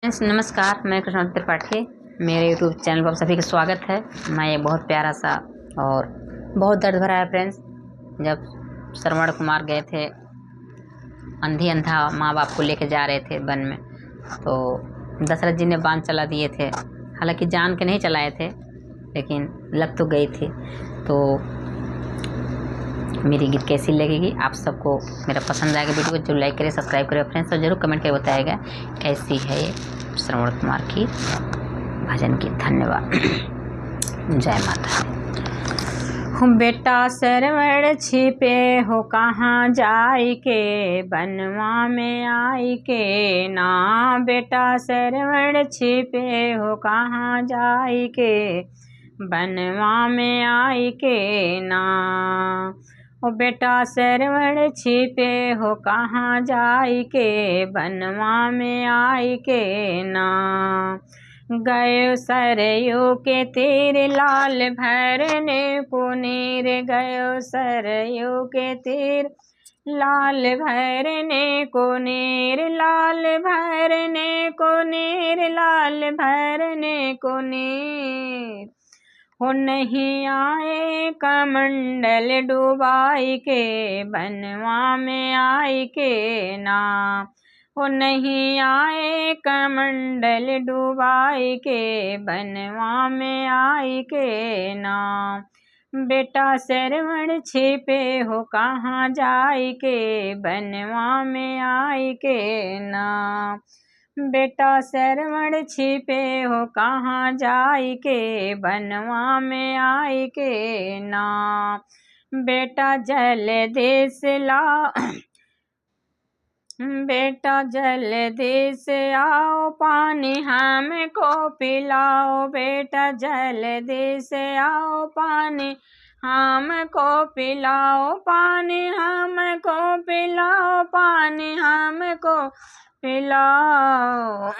Friends नमस्कार, मैं कृष्ण त्रिपाठी। मेरे यूट्यूब चैनल पर आप सभी का स्वागत है। मैं ये बहुत प्यारा सा और बहुत दर्द भरा है फ्रेंड्स। जब श्रवण कुमार गए थे अंधी अंधा माँ बाप को लेके जा रहे थे वन में, तो दशरथ जी ने बाण चला दिए थे। हालांकि जान के नहीं चलाए थे, लेकिन लग तो गई थी। तो मेरी गीत कैसी लगेगी, आप सबको मेरा पसंद आएगा वीडियो को जरूर लाइक करें, सब्सक्राइब करें फ्रेंड्स, और जरूर कमेंट करके बताएगा कैसी है ये श्रवण कुमार की भजन की। धन्यवाद। जय माता दी। बेटा श्रवण छिपे हो कहाँ जाई के, बनवा में आई के ना। बेटा श्रवण छिपे हो कहाँ जाई के, बनवा में आई के ना। ओ बेटा श्रवण छिपे हो कहाँ जाई के, बनवा में आई के ना। गयो सरयू के तीर लाल भरने को नीर, गयो सरयू के तीर लाल भरने को नीर, लाल भरने को नीर, लाल भरने को नीर। हो नहीं आए कमंडल डुबाई के, बनवा में आई के ना। हो नहीं आए कमंडल डुबाई के, बनवा में आई के ना। बेटा श्रवण छिपे हो कहाँ जाई के, बनवा में आई के ना। बेटा श्रवण छिपे हो कहाँ जाई के, बनवा में आई के ना। बेटा जल देश ला बेटा जल देश आओ, पानी हमको पिलाओ। बेटा जल देश आओ, पानी हमको पिलाओ, पानी हमको पिलाओ, पानी हमको पिलाओ।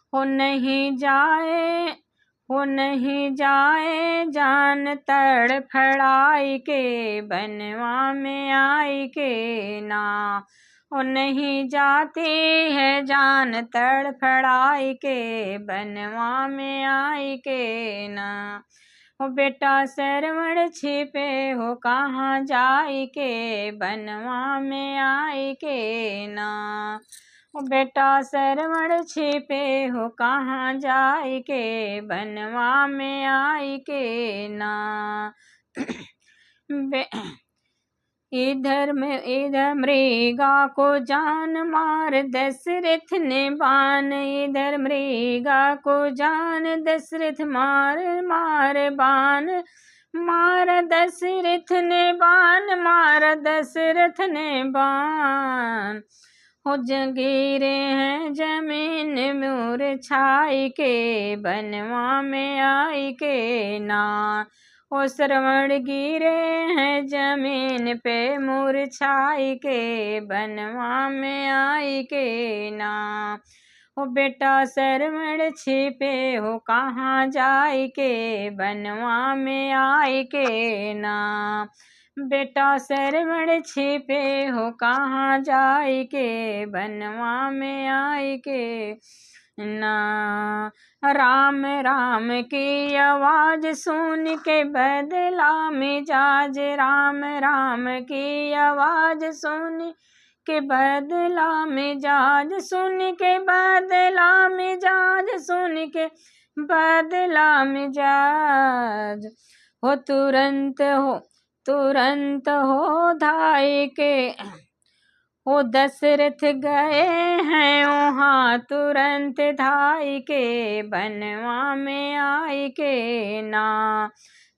हो नहीं जाए जान तड़फड़ाई के, बनवा में आई के ना। हो नहीं जाती है जान तड़फड़ाई के, बनवा में आई के ना। हो बेटा श्रवण छिपे हो कहाँ जाई के, बनवा में आई के ना। बेटा श्रवण छिपे हो कहाँ जाई के, बनवा में आई के ना। इधर मृगा को जान मार दशरथ ने बाण, इधर मृगा को जान दशरथ मार बाण। मार दशरथ ने बाण, मार दशरथ ने बाण। हो गिरे हैं जमीन मूर्छाई के, बनवा में आई के ना। ओ श्रवण गिरे हैं जमीन पे मूर्छाई के, बनवा में आई के ना। ओ बेटा श्रवण छिपे हो कहाँ जाई के, बनवा में आई के ना। बेटा श्रवण छिपे हो कहाँ जाई के, बनवा में आई के ना। राम राम की आवाज सुन के बदला मिजाज, राम राम की आवाज सुन के बदला मिजाज, सुन के बदला मिजाज, सुन के बदला मिजाज। हो तुरंत हो धाई के, ओ दशरथ गए हैं वहाँ तुरंत धाई के, बनवा में आई के ना।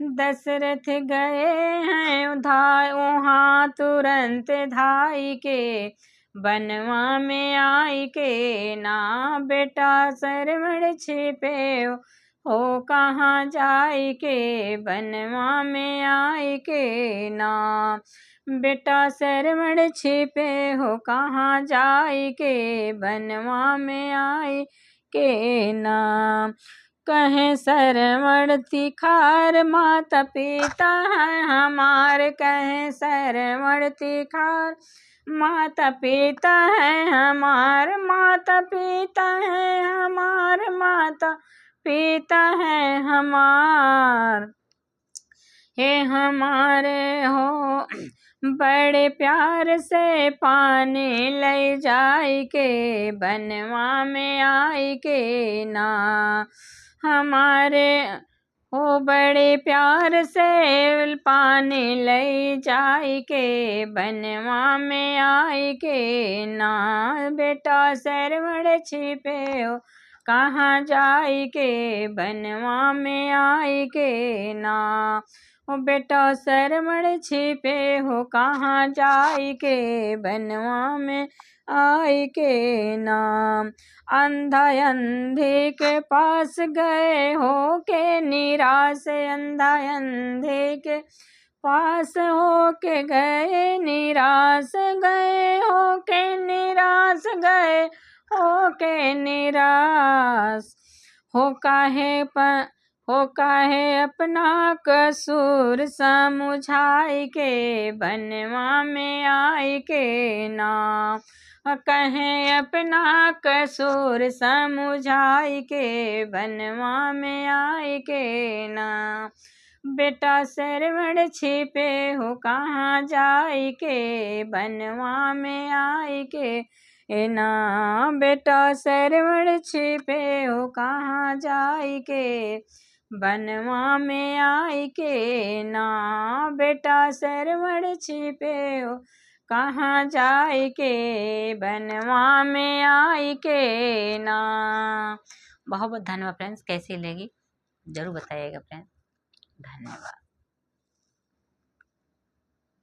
दशरथ गए हैं वहाँ तुरंत धाई के, बनवा में आई के ना। बेटा श्रवण छिपे हो कहाँ जाई के, बनवा में आई के ना। बेटा श्रवण छिपे हो कहाँ जाई के, बनवा में आई के ना। कहें श्रवण तिखार माता पिता है हमार, कहें श्रवण तिखार माता पिता है हमार, माता पिता है हमार, माता पिता है हमार। हे हमारे हो बड़े प्यार से पानी ले जाई के, बनवा में आई के ना। हमारे हो बड़े प्यार से पानी ले जाई के, बनवा में आई के ना। बेटा सरवण छिपे हो कहाँ जाई के, बनवा में आई के ना। ओ बेटा सरवण छिपे हो कहाँ जाई के, बनवा में आई के नाम। अंधा अंधे के पास गए हो के निराश, अंधा अंधे के पास हो के गए निराश, गए हो के निराश, गए हो के निराश। हो काहे अपना कसूर समझाई के, बनवा में आई के ना। कहें अपना कसूर समझाई के, बनवा में आई के ना। बेटा सरवण छिपे हो कहाँ जाई के, बनवा में आई के ना। बेटा सरवण छिपे हो कहाँ जाई के, बनवा में आई के ना। बेटा सरवण छिपे हो कहाँ जाई के, बनवा में आई के ना। बहुत बहुत धन्यवाद फ्रेंड्स। कैसी लगी जरूर बताइएगा फ्रेंड्स। धन्यवाद।